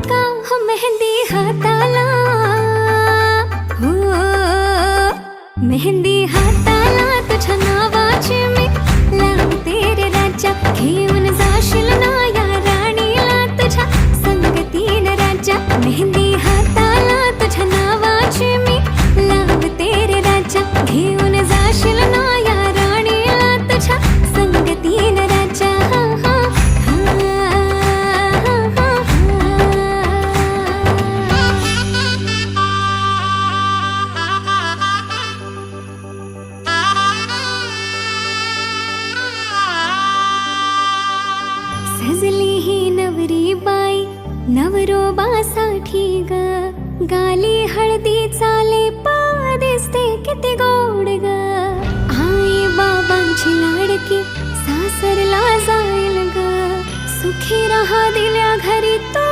का हो मेहंदी हाताला, हो मेहंदी हाताला तुझ्या नावाची मी लावते रे राजा. घेऊन जाशील ना या राणीला तुझ्या संगतीन राजा. मेहंदी हाताला तुझ्या नावाची मी लावते रे राजा. घेऊन जाशील ना या राणीला तुझ्या संगतीन राजा. सजली ही नवरी बाई नवरोबासाठी ग. गाली हळदी चाले पा दिसते किती गोड ग. आई बाबांची लाडकी सासरला जाईल ग. सुखी राहा दिल्या घरी तो